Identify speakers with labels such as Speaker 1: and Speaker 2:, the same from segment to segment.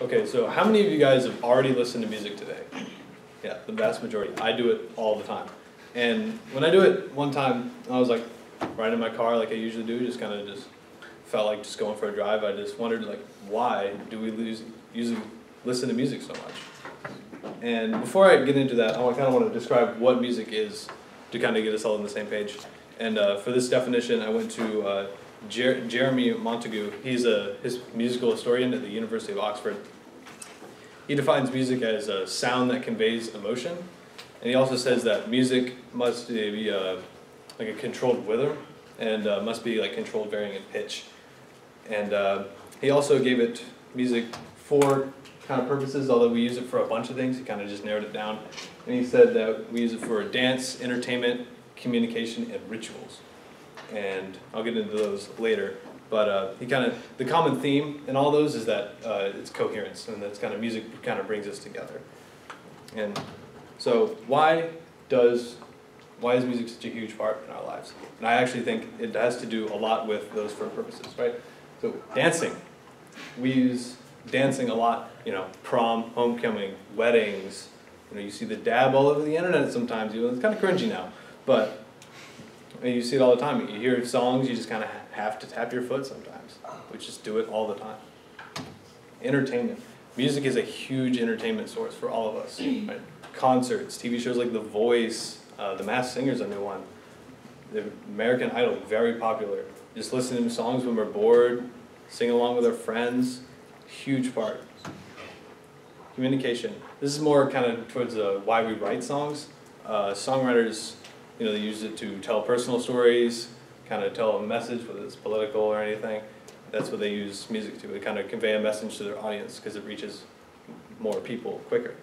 Speaker 1: Okay, so how many of you guys have already listened to music today? Yeah, the vast majority. I do it all the time. And when I do it one time, I was like riding in my car like I usually do, just felt like just going for a drive. I just wondered like, why do we usually listen to music so much? And before I get into that, I kind of want to describe what music is to kind of get us all on the same page. And for this definition, I went to Jeremy Montague. He's his musical historian at the University of Oxford. He defines music as a sound that conveys emotion, and he also says that music must be like a controlled rhythm, and must be like controlled varying in pitch. And he also gave music 4 kind of purposes, although we use it for a bunch of things. He kind of just narrowed it down, and he said that we use it for dance, entertainment, communication, and rituals. And I'll get into those later. But the common theme in all those is that it's coherence, and that's kind of music kind of brings us together. And so why is music such a huge part in our lives? And I actually think it has to do a lot with those 4 purposes, right? So dancing, we use dancing a lot, prom, homecoming, weddings. You see the dab all over the internet sometimes. It's kind of cringy now, but you see it all the time. You hear songs, you just kind of have to tap your foot sometimes. We just do it all the time. Entertainment. Music is a huge entertainment source for all of us. Right? Concerts, TV shows like The Voice, The Masked Singer's a new one. The American Idol, very popular. Just listening to songs when we're bored, sing along with our friends, huge part. Communication. This is more kind of towards why we write songs. Songwriters, they use it to tell personal stories, kind of tell a message, whether it's political or anything. That's what they use music to kind of convey a message to their audience because it reaches more people quicker.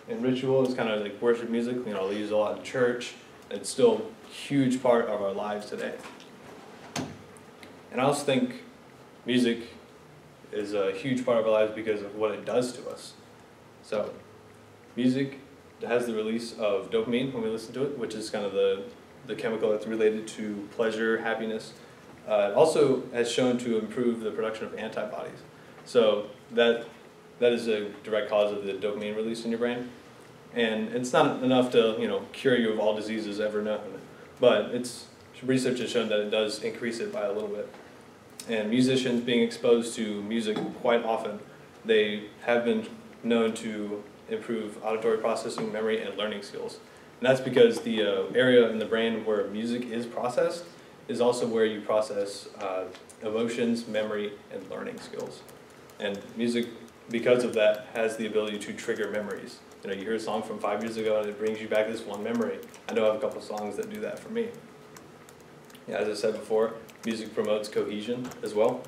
Speaker 1: And ritual is kind of like worship music. They use it a lot in church. It's still a huge part of our lives today. And I also think music is a huge part of our lives because of what it does to us. So, music has the release of dopamine when we listen to it, which is kind of the chemical that's related to pleasure, happiness. It also has shown to improve the production of antibodies. So that is a direct cause of the dopamine release in your brain. And it's not enough to cure you of all diseases ever known, but research has shown that it does increase it by a little bit. And musicians being exposed to music quite often, they have been known to improve auditory processing, memory, and learning skills. And that's because the area in the brain where music is processed is also where you process emotions, memory, and learning skills. And music, because of that, has the ability to trigger memories. You hear a song from 5 years ago and it brings you back this one memory. I know I have a couple songs that do that for me. Yeah, as I said before, music promotes cohesion as well.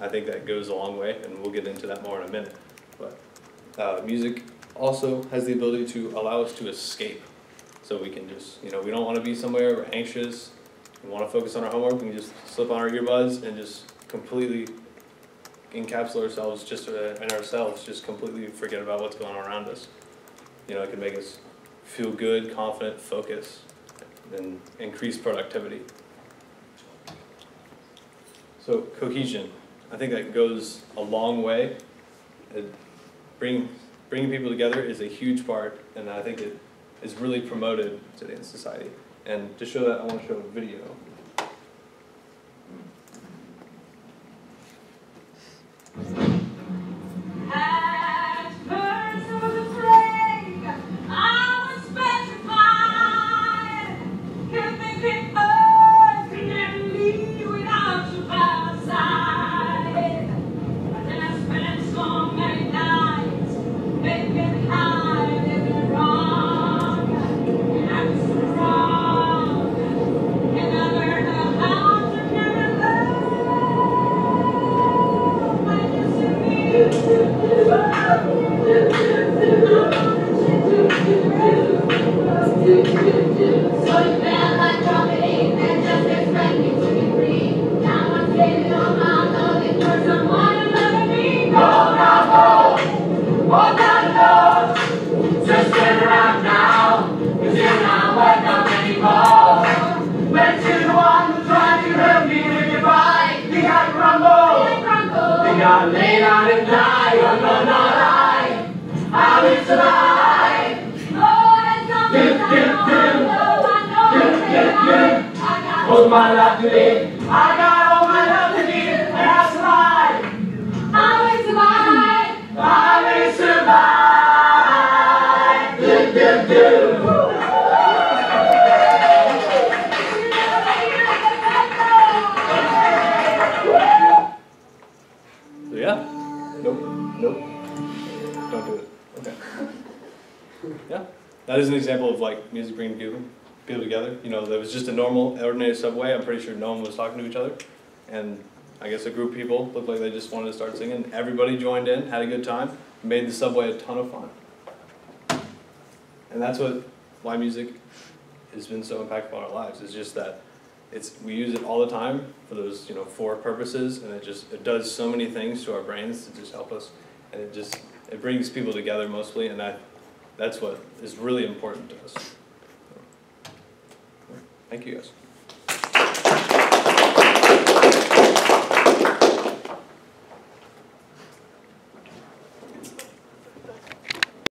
Speaker 1: I think that goes a long way, and we'll get into that more in a minute. But music also has the ability to allow us to escape. So we can just, we don't want to be somewhere, we're anxious, we want to focus on our homework, we can just slip on our earbuds and just completely encapsulate ourselves just completely forget about what's going on around us. It can make us feel good, confident, focus, and increase productivity. So cohesion, I think that goes a long way. Bringing people together is a huge part, and I think it is really promoted today in society. And to show that, I want to show a video.
Speaker 2: I may not die, oh no, not I. I will survive. All my life to live, I got all my love to give, and I survive. I will survive. I will survive. Do, do, do.
Speaker 1: So yeah. Nope. Nope. Don't do it. Okay. Yeah. That is an example of like music bringing people together. You know, there was just a normal, ordinary subway. I'm pretty sure no one was talking to each other. And I guess a group of people looked like they just wanted to start singing. Everybody joined in, had a good time, made the subway a ton of fun. And that's why music has been so impactful in our lives. It's just that we use it all the time for those, you know, 4 purposes, and it does so many things to our brains to just help us, and it brings people together mostly, and that's what is really important to us. Thank you guys.